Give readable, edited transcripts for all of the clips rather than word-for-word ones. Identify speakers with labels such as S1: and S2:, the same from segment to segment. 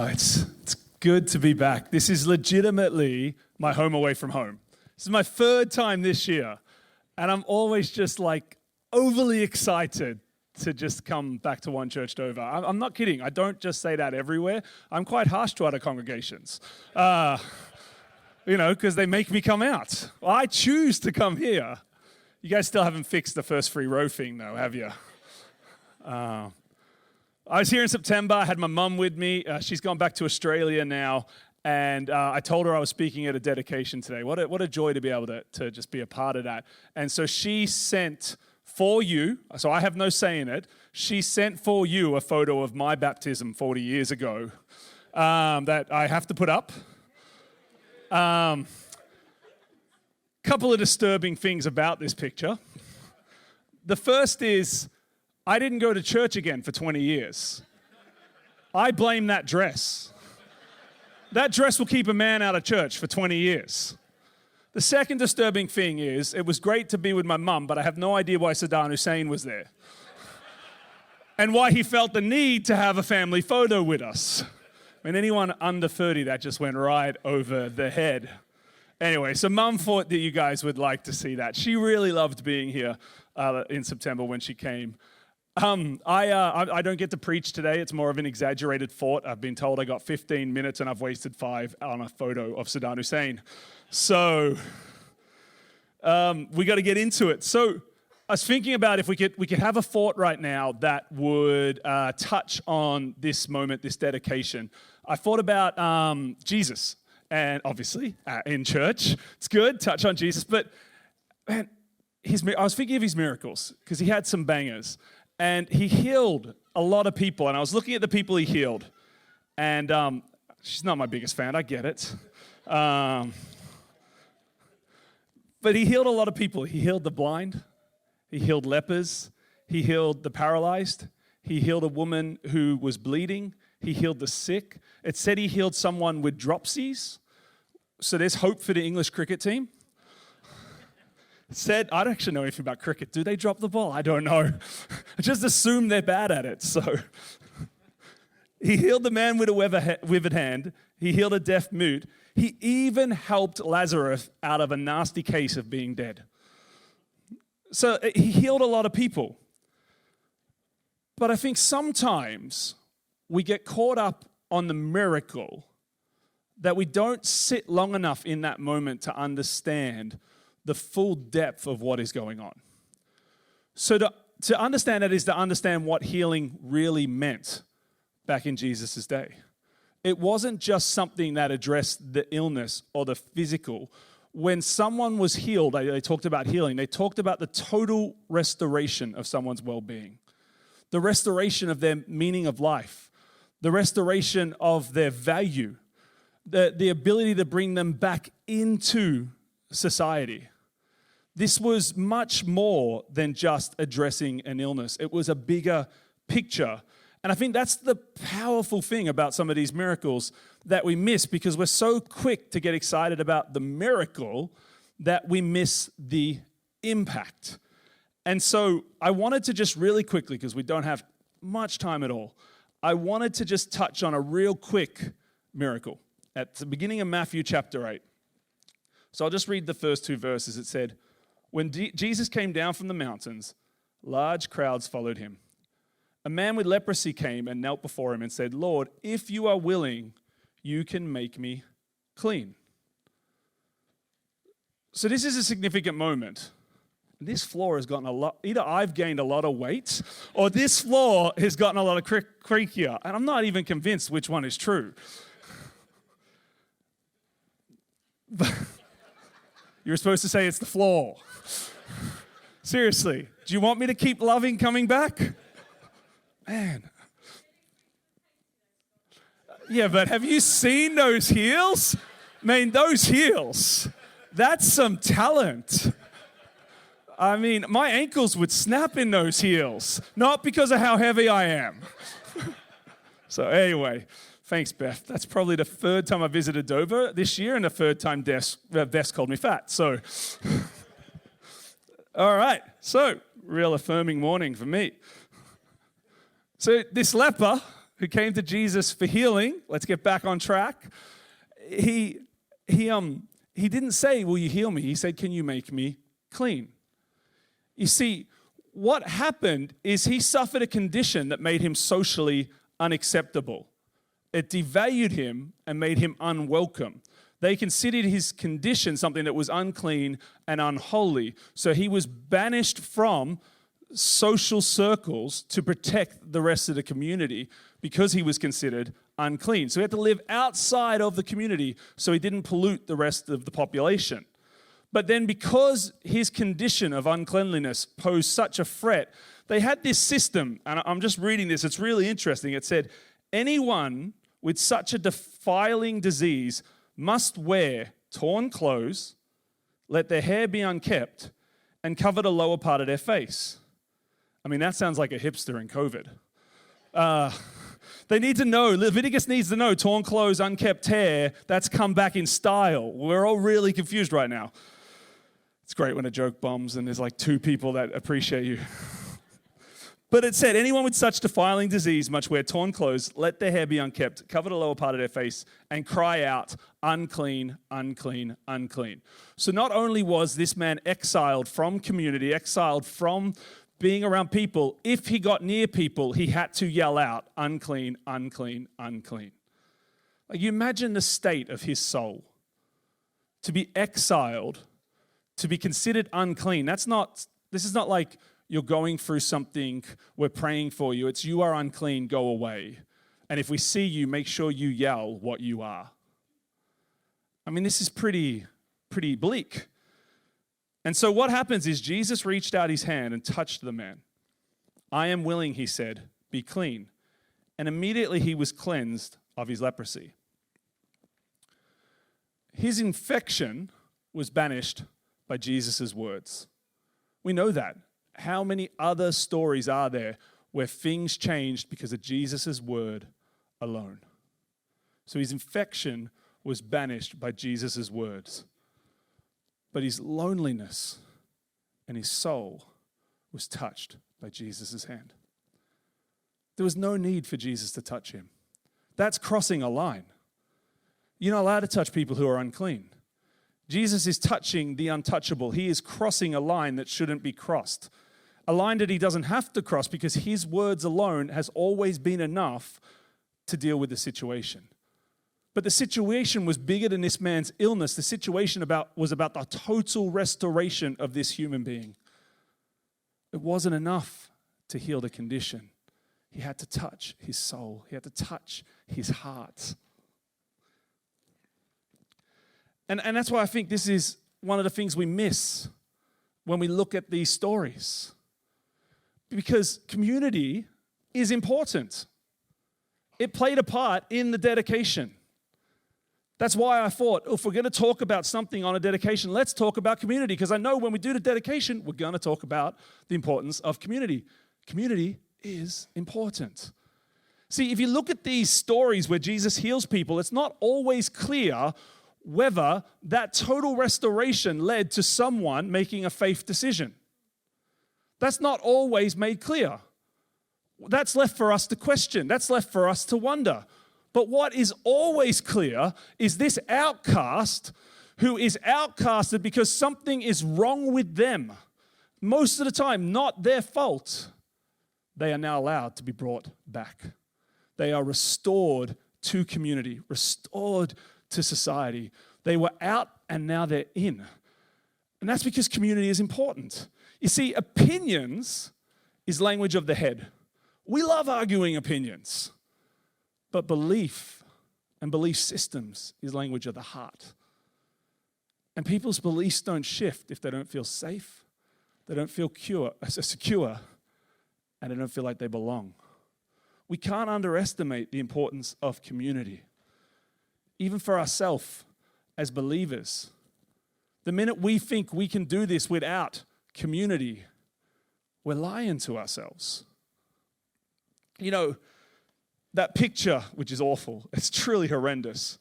S1: Oh, it's good to be back. This is legitimately my home away from home. This is my third time this year, and I'm always just like overly excited to just come back to One Church Dover. I'm not kidding. I don't just say that everywhere. I'm quite harsh to other congregations, because they make me come out. Well, I choose to come here. You guys still haven't fixed the first free row thing, though, have you? I was here in September. I had my mum with me. She's gone back to Australia now, and I told her I was speaking at a dedication today. What a joy to be able to just be a part of that. And so she sent for you, so I have no say in it, she sent for you a photo of my baptism 40 years ago that I have to put up. Couple of disturbing things about this picture. The first is, I didn't go to church again for 20 years. I blame that dress. That dress will keep a man out of church for 20 years. The second disturbing thing is, it was great to be with my mum, but I have no idea why Saddam Hussein was there. And why he felt the need to have a family photo with us. I mean, anyone under 30, that just went right over the head. Anyway, so Mum thought that you guys would like to see that. She really loved being here in September when she came. I don't get to preach today. It's more of an exaggerated thought. I've been told I got 15 minutes and I've wasted 5 on a photo of Saddam Hussein. So we got to get into it. So I was thinking about if we could have a thought right now that would touch on this moment, this dedication. I thought about Jesus, and obviously in church, it's good, touch on Jesus. But man, I was thinking of his miracles because he had some bangers. And he healed a lot of people. And I was looking at the people he healed. And she's not my biggest fan, I get it. But he healed a lot of people. He healed the blind. He healed lepers. He healed the paralyzed. He healed a woman who was bleeding. He healed the sick. It said he healed someone with dropsies. So there's hope for the English cricket team. Said, I don't actually know anything about cricket. Do they drop the ball? I don't know. I just assume they're bad at it. So he healed the man with a withered hand. He healed a deaf mute. He even helped Lazarus out of a nasty case of being dead. So he healed a lot of people. But I think sometimes we get caught up on the miracle that we don't sit long enough in that moment to understand the full depth of what is going on. So to understand that is to understand what healing really meant back in Jesus' day. It wasn't just something that addressed the illness or the physical. When someone was healed, they talked about healing, they talked about the total restoration of someone's well-being, the restoration of their meaning of life, the restoration of their value, the ability to bring them back into society. This was much more than just addressing an illness. It was a bigger picture. And I think that's the powerful thing about some of these miracles that we miss because we're so quick to get excited about the miracle that we miss the impact. And so I wanted to just really quickly, because we don't have much time at all, I wanted to just touch on a real quick miracle at the beginning of Matthew chapter 8. So I'll just read the first 2 verses. It said, when Jesus came down from the mountains, large crowds followed him. A man with leprosy came and knelt before him and said, Lord, if you are willing, you can make me clean. So this is a significant moment. This floor has gotten a lot, either I've gained a lot of weight or this floor has gotten a lot of creakier. And I'm not even convinced which one is true. You were supposed to say it's the floor. Seriously, do you want me to keep loving coming back? Man. Yeah, but have you seen those heels? Man, those heels, that's some talent. I mean, my ankles would snap in those heels, not because of how heavy I am. So anyway, thanks, Beth. That's probably the 3rd time I visited Dover this year and the 3rd time Beth called me fat. So, all right. So, real affirming morning for me. So this leper who came to Jesus for healing, let's get back on track. He didn't say, will you heal me? He said, can you make me clean? You see, what happened is he suffered a condition that made him socially unacceptable. It devalued him and made him unwelcome. They considered his condition something that was unclean and unholy. So he was banished from social circles to protect the rest of the community because he was considered unclean. So he had to live outside of the community so he didn't pollute the rest of the population. But then because his condition of uncleanliness posed such a threat, they had this system, and I'm just reading this, it's really interesting. It said, anyone with such a defiling disease must wear torn clothes, let their hair be unkempt, and cover the lower part of their face. I mean, that sounds like a hipster in COVID. They need to know, Leviticus needs to know, torn clothes, unkempt hair, that's come back in style. We're all really confused right now. It's great when a joke bombs and there's like 2 people that appreciate you. But it said, anyone with such defiling disease must wear torn clothes, let their hair be unkempt, cover the lower part of their face, and cry out, unclean, unclean, unclean. So not only was this man exiled from community, exiled from being around people, if he got near people, he had to yell out, unclean, unclean, unclean. Like, you imagine the state of his soul. To be exiled, to be considered unclean. This is not like you're going through something, we're praying for you. It's you are unclean, go away. And if we see you, make sure you yell what you are. I mean, this is pretty bleak. And so what happens is Jesus reached out his hand and touched the man. I am willing, he said, be clean. And immediately he was cleansed of his leprosy. His infection was banished by Jesus' words. We know that. How many other stories are there where things changed because of Jesus' word alone? So his infection was banished by Jesus' words. But his loneliness and his soul was touched by Jesus' hand. There was no need for Jesus to touch him. That's crossing a line. You're not allowed to touch people who are unclean. Jesus is touching the untouchable. He is crossing a line that shouldn't be crossed. A line that he doesn't have to cross because his words alone has always been enough to deal with the situation. But the situation was bigger than this man's illness. The situation was about the total restoration of this human being. It wasn't enough to heal the condition. He had to touch his soul. He had to touch his heart. And that's why I think this is one of the things we miss when we look at these stories. Because community is important. It played a part in the dedication. That's why I thought, if we're going to talk about something on a dedication, let's talk about community. Because I know when we do the dedication, we're going to talk about the importance of community. Community is important. See, if you look at these stories where Jesus heals people, it's not always clear whether that total restoration led to someone making a faith decision. That's not always made clear. That's left for us to question. That's left for us to wonder. But what is always clear is this outcast who is outcasted because something is wrong with them. Most of the time, not their fault. They are now allowed to be brought back. They are restored to community, restored to society. They were out and now they're in. And that's because community is important. You see, opinions is language of the head. We love arguing opinions. But belief and belief systems is language of the heart. And people's beliefs don't shift if they don't feel safe, they don't feel secure, and they don't feel like they belong. We can't underestimate the importance of community. Even for ourselves as believers. The minute we think we can do this without community, we're lying to ourselves. You know, that picture, which is awful, it's truly horrendous.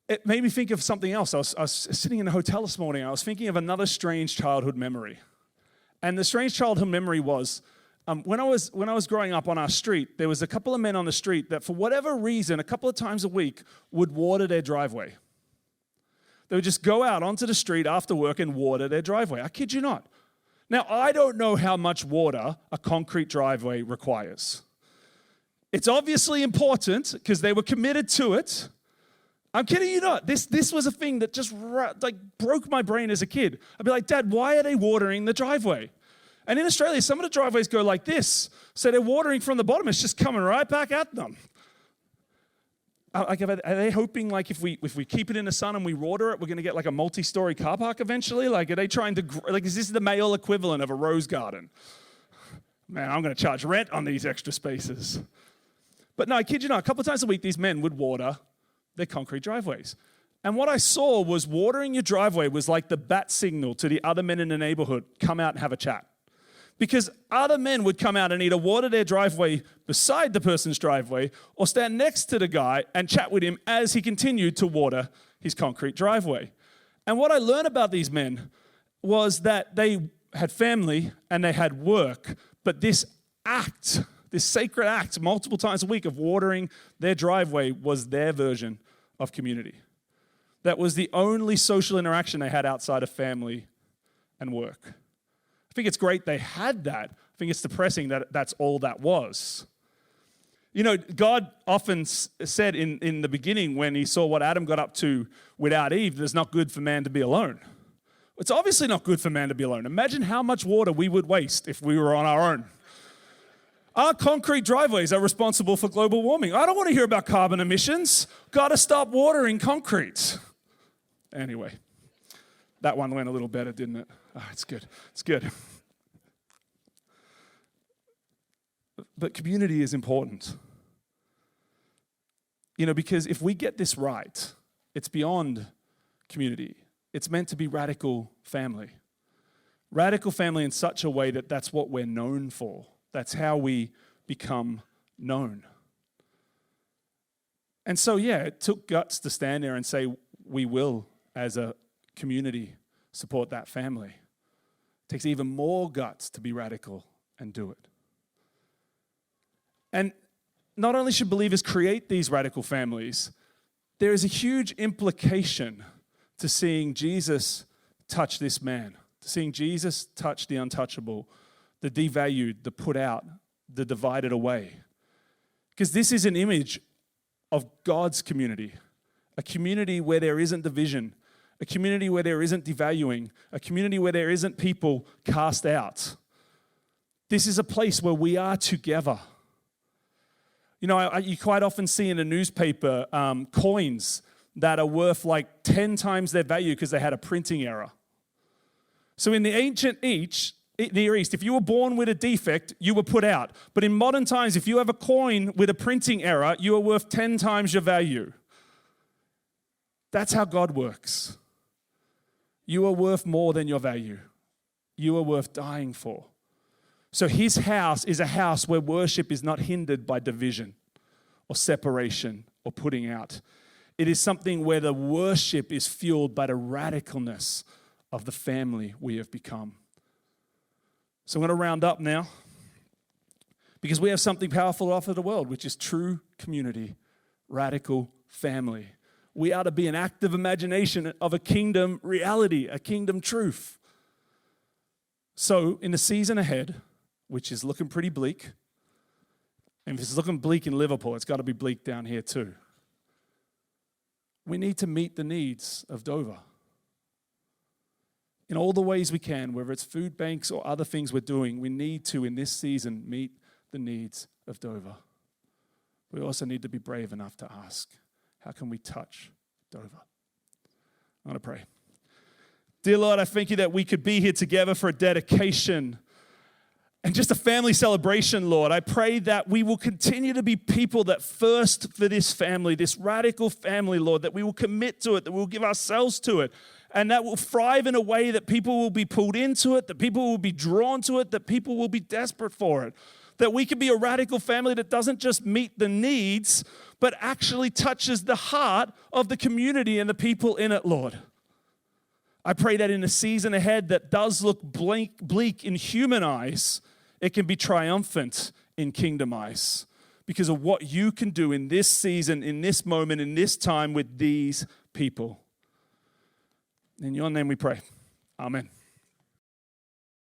S1: It made me think of something else. I was sitting in a hotel this morning. I was thinking of another strange childhood memory. And the strange childhood memory was When I was growing up on our street, there was a couple of men on the street that, for whatever reason, a couple of times a week, would water their driveway. They would just go out onto the street after work and water their driveway. I kid you not. Now, I don't know how much water a concrete driveway requires. It's obviously important because they were committed to it. I'm kidding you not. This was a thing that just broke my brain as a kid. I'd be like, Dad, why are they watering the driveway? And in Australia, some of the driveways go like this. So they're watering from the bottom. It's just coming right back at them. Are they hoping like if we keep it in the sun and we water it, we're going to get like a multi-story car park eventually? Like, are they trying to, like, is this the male equivalent of a rose garden? Man, I'm going to charge rent on these extra spaces. But no, I kid you not, a couple of times a week, these men would water their concrete driveways. And what I saw was watering your driveway was like the bat signal to the other men in the neighborhood, come out and have a chat. Because other men would come out and either water their driveway beside the person's driveway or stand next to the guy and chat with him as he continued to water his concrete driveway. And what I learned about these men was that they had family and they had work, but this sacred act, multiple times a week of watering their driveway was their version of community. That was the only social interaction they had outside of family and work. I think it's great they had that. I think it's depressing that that's all that was. You know, God often said in the beginning when he saw what Adam got up to without Eve, it's not good for man to be alone. It's obviously not good for man to be alone. Imagine how much water we would waste if we were on our own. Our concrete driveways are responsible for global warming. I don't want to hear about carbon emissions. Got to stop watering concrete. Anyway, that one went a little better, didn't it? Oh, it's good. It's good. But community is important. You know, because if we get this right, it's beyond community. It's meant to be radical family. Radical family in such a way that that's what we're known for. That's how we become known. And so, yeah, it took guts to stand there and say, we will, as a community, support that family. It takes even more guts to be radical and do it. And not only should believers create these radical families, there is a huge implication to seeing Jesus touch this man, to seeing Jesus touch the untouchable, the devalued, the put out, the divided away. Because this is an image of God's community, a community where there isn't division, a community where there isn't devaluing, a community where there isn't people cast out. This is a place where we are together. You know, you quite often see in a newspaper coins that are worth like 10 times their value because they had a printing error. So in the ancient Near East, if you were born with a defect, you were put out. But in modern times, if you have a coin with a printing error, you are worth 10 times your value. That's how God works. You are worth more than your value. You are worth dying for. So his house is a house where worship is not hindered by division or separation or putting out. It is something where the worship is fueled by the radicalness of the family we have become. So I'm going to round up now because we have something powerful to offer the world, which is true community, radical family. We are to be an active imagination of a kingdom reality, a kingdom truth. So in the season ahead, which is looking pretty bleak, and if it's looking bleak in Liverpool, it's got to be bleak down here too. We need to meet the needs of Dover in all the ways we can, whether it's food banks or other things we're doing. We need to, in this season, meet the needs of Dover. We also need to be brave enough to ask, how can we touch Dover? I'm going to pray. Dear Lord, I thank you that we could be here together for a dedication and just a family celebration, Lord. I pray that we will continue to be people that thirst for this family, this radical family, Lord, that we will commit to it, that we will give ourselves to it, and that will thrive in a way that people will be pulled into it, that people will be drawn to it, that people will be desperate for it. That we can be a radical family that doesn't just meet the needs, but actually touches the heart of the community and the people in it, Lord. I pray that in the season ahead that does look bleak in human eyes, It can be triumphant in Kingdom Ice because of what you can do in this season, in this moment, in this time with these people. In your name we pray. Amen.